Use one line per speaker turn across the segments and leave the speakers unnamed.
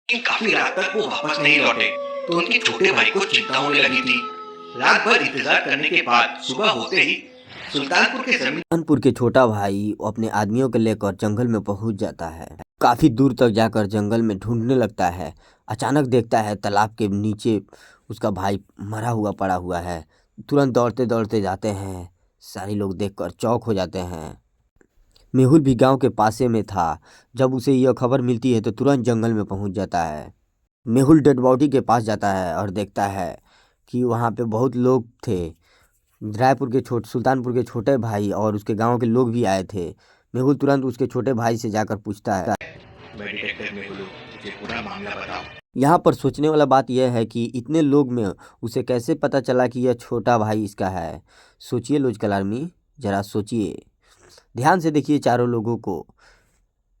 लेकिन काफी रात तक वो वापस नहीं लौटे, तो उनके छोटे भाई को चिंता होने लगी थी। रात भर इंतजार करने के बाद सुबह होते ही सुल्तानपुर के जमीन
कानपुर के छोटा भाई अपने आदमियों को लेकर जंगल में पहुंच जाता है। काफी दूर तक जाकर जंगल में ढूंढने लगता है। अचानक देखता है तालाब के नीचे उसका भाई मरा हुआ पड़ा हुआ है। तुरंत दौड़ते दौड़ते जाते हैं। सारे लोग देखकर चौंक हो जाते हैं। मेहुल भी गांव के पासे में था। जब उसे यह खबर मिलती है तो तुरंत जंगल में पहुंच जाता है। मेहुल डेड बॉडी के पास जाता है और देखता है कि वहाँ पे बहुत लोग थे। सुल्तानपुर के छोटे भाई और उसके गांव के लोग भी आए थे। मेहुल तुरंत उसके छोटे भाई से जाकर पूछता है।
मैं डिटेक्टिव में हूँ, मुझे पूरा मामला बताओ।
यहाँ पर सोचने वाला बात यह है कि इतने लोग में उसे कैसे पता चला कि यह छोटा भाई इसका है। सोचिए लॉजिकल आर्मी, जरा सोचिए। ध्यान से देखिए चारों लोगों को।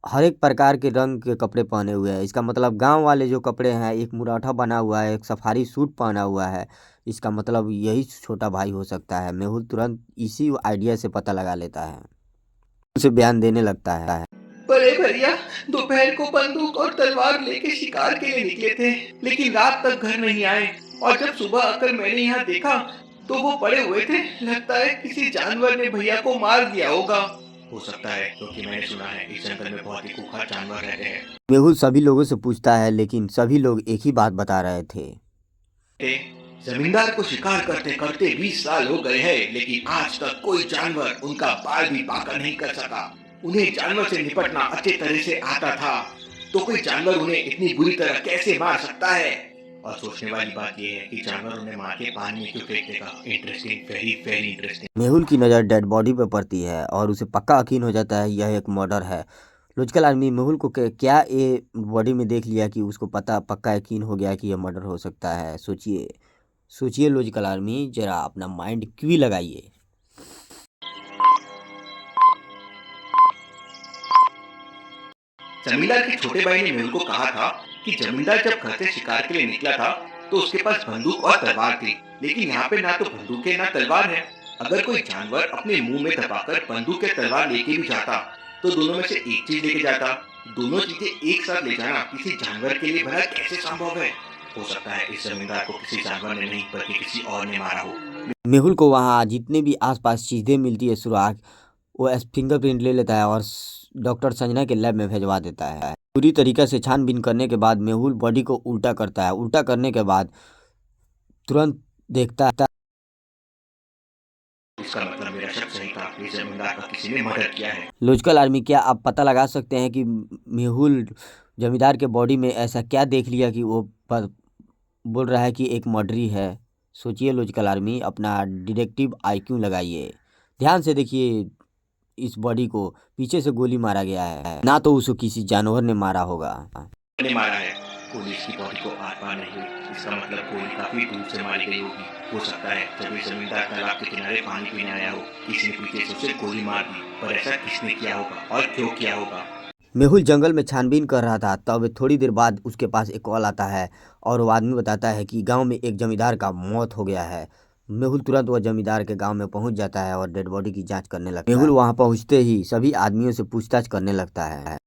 हर एक प्रकार के रंग के कपड़े पहने हुए हैं। इसका मतलब गांव वाले जो कपड़े हैं, एक मुराठा बना हुआ है, एक सफारी सूट पहना हुआ है। इसका मतलब यही छोटा भाई हो सकता है। मेहुल तुरंत इसी आइडिया से पता लगा लेता है। उसे बयान देने लगता है।
बड़े भैया दोपहर को बंदूक और तलवार लेके शिकार के लिए निकले थे, लेकिन रात तक घर नहीं आए। और जब सुबह आकर मैंने यहाँ देखा तो वो पड़े हुए थे। लगता है किसी जानवर ने भैया को मार दिया होगा। हो सकता है, क्योंकि मैंने सुना है इस जंगल में बहुत ही खूंखार जानवर रहते हैं।
मेहुल सभी लोगों से पूछता है, लेकिन सभी लोग एक ही बात बता रहे थे।
जमींदार को शिकार करते करते 20 साल हो गए हैं, लेकिन आज तक कोई जानवर उनका बाल भी बांका नहीं कर सका। उन्हें जानवर से निपटना अच्छे तरह से आता था, तो कोई जानवर उन्हें इतनी बुरी तरह कैसे मार सकता है। और सोचने वाली बात यह है कि जानवर उन्हें मार के पानी में क्यों फेंक देगा। Interesting, very very interesting.
Mehul की नज़र डेड बॉडी पर पड़ती है और उसे पक्का यकीन हो जाता है यह एक मर्डर है। लॉजिकल आदमी मेहुल को क्या ये बॉडी में देख लिया कि उसको पक्का यकीन हो गया कि यह मर्डर हो सकता है। सोचिए सोचिए लॉजिकल आर्मी, जरा अपना माइंड क्यों लगाइए।
जमींदार के छोटे भाई ने मेहुल को कहा था कि जमींदार जब घर से शिकार के लिए निकला था तो उसके पास बंदूक और तलवार थी, लेकिन यहाँ पे ना तो बंदूक है ना तलवार है। अगर कोई जानवर अपने मुंह में दबाकर बंदूक या तलवार लेके भी जाता तो दोनों में से एक चीज लेके जाता। दोनों चीजें एक साथ ले जाना किसी जानवर के लिए भला कैसे संभव है। हो सकता है इस जमींदार को किसी जानवर ने नहीं बल्कि किसी और ने मारा हो।
मेहुल को वहाँ जितने भी आसपास चीज़ें मिलती है सुराग, वो फिंगरप्रिंट ले लेता है और डॉक्टर संजना के लैब में भेजवा देता है। पूरी तरीके से छानबीन करने के बाद मेहुल बॉडी को उल्टा करता है। उल्टा करने के बाद तुरंत देखता है।
इसका मतलब मेरा शक सही था, इस जमींदार का किसी ने मर्डर किया है।
लॉजिकल आर्मी, क्या आप पता लगा सकते हैं कि मेहुल जमींदार के बॉडी में ऐसा क्या देख लिया कि वो बोल रहा है कि एक मर्डरी है। सोचिए लॉजिकल आर्मी, अपना डिटेक्टिव आईक्यू लगाइए। ध्यान से देखिए। इस बॉडी को पीछे से गोली मारा गया है, ना तो उसको किसी जानवर ने मारा होगा।
ने मारा है। गोली इसकी बॉडी को आर पार नहीं हुई। इसका मतलब गोली काफी दूर से मारी गई होगी। हो सकता है जब ये जमींदार तालाब के किनारे पानी पीने आया हो, किसी ने पीछे से उसे गोली मार दी। पर ऐसा किसने किया होगा और क्यों किया होगा।
मेहुल जंगल में छानबीन कर रहा था, तब थोड़ी देर बाद उसके पास एक कॉल आता है और वो आदमी बताता है कि गांव में एक जमींदार का मौत हो गया है। मेहुल तुरंत वह जमींदार के गांव में पहुंच जाता है और डेड बॉडी की जांच करने लगता है। मेहुल वहां पहुंचते ही सभी आदमियों से पूछताछ करने लगता है।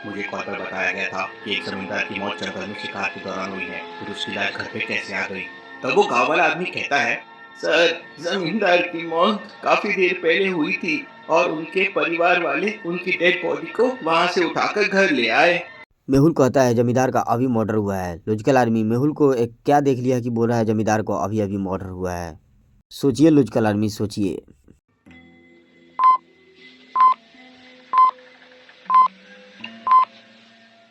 मुझे कॉल पर बताया गया था कि एक जमींदार की मौत जंगल में शिकार के दौरान हुई है। फिर उसकी लाश घर पे कैसे आ गई। तब वो गांव वाला आदमी कहता है, सर जमींदार की मौत काफी देर पहले हुई थी और उनके परिवार वाले उनकी डेड बॉडी को वहां से उठाकर घर ले आए।
मेहुल कहता है जमींदार का अभी मर्डर हुआ है। लॉजिकल आर्मी, मेहुल को एक क्या देख लिया कि बोल रहा है जमींदार को अभी अभी मर्डर हुआ है। सोचिए लॉजिकल आर्मी, सोचिए।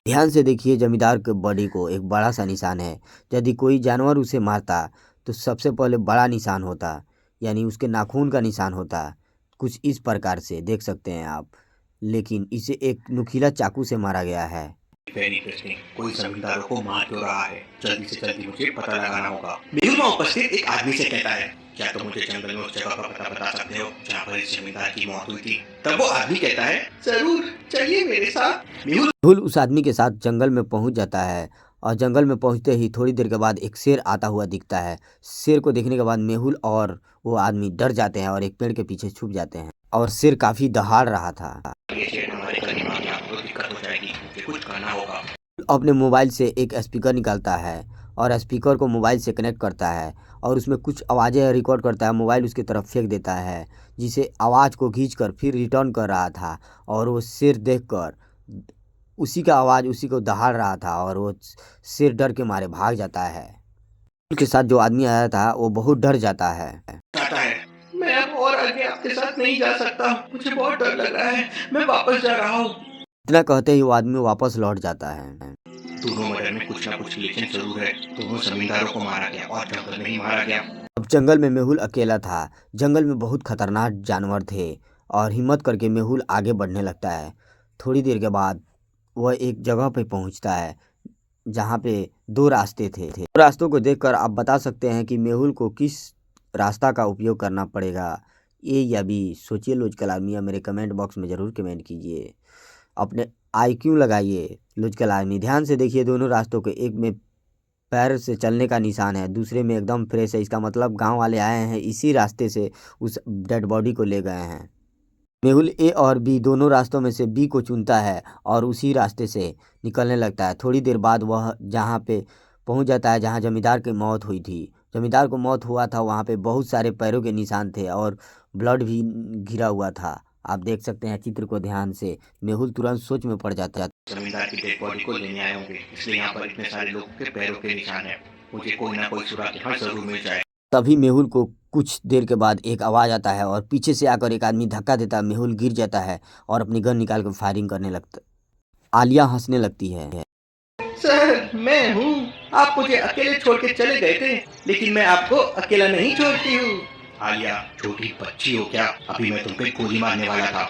ध्यान से देखिए जमींदार के बॉडी को एक बड़ा सा निशान है। यदि कोई जानवर उसे मारता तो सबसे पहले बड़ा निशान होता, यानी उसके नाखून का निशान होता। कुछ इस प्रकार से देख सकते हैं आप, लेकिन इसे एक नुकीला चाकू से मारा गया है।
Very interesting. कोई जमींदारों को मार क्यों रहा है। जल्दी से जल्दी मुझे पता लगाना होगा। मेहुल वहां उपस्थित एक आदमी से कहता है, क्या तुम मुझे जंगल में उस जगह का पता बता सकते हो जहाँ पर इस जमींदार की मौत हुई थी। तब वो आदमी कहता है, जरूर, चलिए मेरे साथ।
मेहुल उस आदमी के साथ जंगल में पहुंच जाता है और जंगल में पहुंचते ही थोड़ी देर के बाद एक शेर आता हुआ दिखता है। शेर को देखने के बाद मेहुल और वो आदमी डर जाते हैं और एक पेड़ के पीछे छुप जाते हैं और शेर काफी दहाड़ रहा था।
ये शेर हमारे गली में आपको दिक्कत हो जाएगी। मुझे मुझे कुछ करना होगा।
अपने मोबाइल से एक स्पीकर निकालता है और स्पीकर को मोबाइल से कनेक्ट करता है और उसमें कुछ आवाज़ें रिकॉर्ड करता है, मोबाइल उसकी तरफ फेंक देता है, जिसे आवाज़ को खींचकर फिर रिटर्न कर रहा था और वो शेर देखकर उसी का आवाज़ उसी को दहाड़ रहा था और वो शेर डर के मारे भाग जाता है। उसके साथ जो आदमी आया था वो बहुत डर जाता है।
आता है, मैं अब और आगे आपके साथ नहीं जा सकता, मुझे बहुत डर लग रहा है, मैं वापस जा रहा हूँ।
इतना कहते ही वो आदमी वापस लौट जाता है।
दोनों मर्डर में कुछ ना कुछ रिलेशन जरूर है। दोनों जमींदारों को मारा गया और जंगल में ही मारा गया।
अब जंगल में मेहुल अकेला था। जंगल में बहुत खतरनाक जानवर थे और हिम्मत करके मेहुल आगे बढ़ने लगता है। थोड़ी देर के बाद वह एक जगह पे पहुंचता है जहाँ पे दो रास्ते थे। दो रास्तों को देखकर आप बता सकते हैं कि मेहुल को किस रास्ता का उपयोग करना पड़ेगा, ए या बी। सोचिए लॉजिकल आर्मी, मेरे कमेंट बॉक्स में ज़रूर कमेंट कीजिए। अपने IQ लगाइए लॉजिकल आर्मी। ध्यान से देखिए दोनों रास्तों के, एक में पैर से चलने का निशान है, दूसरे में एकदम फ्रेश है। इसका मतलब गांव वाले आए हैं इसी रास्ते से उस डेड बॉडी को ले गए हैं। मेहुल ए और बी दोनों रास्तों में से बी को चुनता है और उसी रास्ते से निकलने लगता है। थोड़ी देर बाद वह जहाँ पे पहुँच जाता है जहाँ जमींदार की मौत हुई थी। जमींदार को मौत हुआ था वहाँ पे बहुत सारे पैरों के निशान थे और ब्लड भी घिरा हुआ था। आप देख सकते हैं चित्र को ध्यान से। मेहुल तुरंत सोच में पड़ जाता है।
जमींदार की डेड बॉडी को लेने आए होंगे, इसलिए यहाँ पर इतने सारे लोगों के पैरों के निशान है। मुझे कोई ना कोई सुराग यहाँ जरूर मिल जाए।
तभी मेहुल को कुछ देर के बाद एक आवाज़ आता है और पीछे से आकर एक आदमी धक्का देता है। मेहुल गिर जाता है और अपनी गन निकाल कर फायरिंग करने लगता। आलिया हंसने लगती है।
सर, मैं हूँ। आप मुझे अकेले छोड़ के चले गए थे, लेकिन मैं आपको अकेला नहीं छोड़ती हूँ। आलिया, छोटी बच्ची हो क्या? अभी मैं तुम पे गोली मारने वाला था।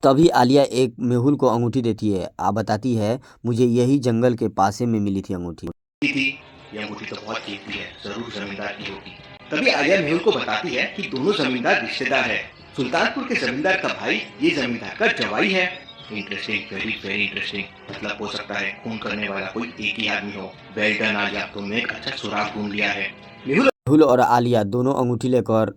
तभी आलिया एक मेहुल को अंगूठी देती है। आप बताती है मुझे यही जंगल के पासे में मिली थी अंगूठी।
ये अंगूठी तो बहुत कीमती है, जरूर जमींदार की होगी। तभी आलिया मेहुल को बताती है कि दोनों जमींदार रिश्तेदार है। सुल्तानपुर के जमींदार का भाई ये जमींदार का जवाई है। Interesting, very very interesting. मतलब हो सकता है खून करने वाला कोई एक ही आदमी हो। वेल डन आलिया, तुमने एक अच्छा सुराग ढूंढ लिया है।
मेहुल और आलिया दोनों अंगूठी लेकर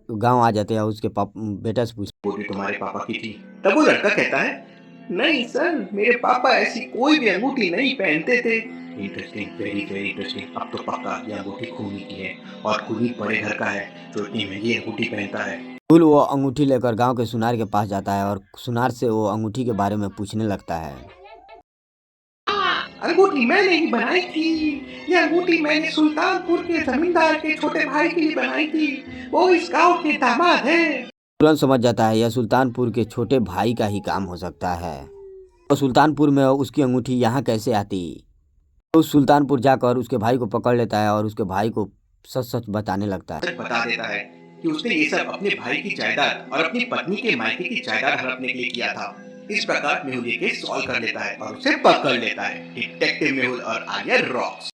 गांव आ जाते हैं। उसके बेटा से पूछते,
वो तुम्हारे पापा की थी? तब वो लड़का कहता है, नहीं सर, मेरे पापा ऐसी कोई भी अंगूठी नहीं पहनते थे। Interesting, very very interesting. अब तो पक्का ये अंगूठी खूनी की है और खूनी बड़े घर का है जो इतनी महंगी अंगूठी पहनता है।
मेहुल वो अंगूठी लेकर गांव के सुनार के पास जाता है और सुनार से वो अंगूठी के बारे में पूछने लगता है।
अंगूठी मैंने ही बनाई थी। ये अंगूठी मैंने सुल्तानपुर के जमींदार के छोटे भाई के लिए बनाई थी। वो इस गांव के दामाद है।
तुरंत समझ जाता है यह सुल्तानपुर के छोटे भाई का ही काम हो सकता है। तो सुल्तानपुर में उसकी अंगूठी यहाँ कैसे आती? तो सुल्तानपुर जाकर उसके भाई को पकड़ लेता है और उसके भाई को सच सच बताने लगता है।
बता देता है कि उसने ये सब अपने भाई की जायदाद और अपनी पत्नी के मायके की जायदाद हड़पने के लिए किया था। इस प्रकार मेहुल ये केस सॉल्व कर लेता है और उसे पकड़ लेता है। डिटेक्टिव मेहुल और आलिया रॉक्स।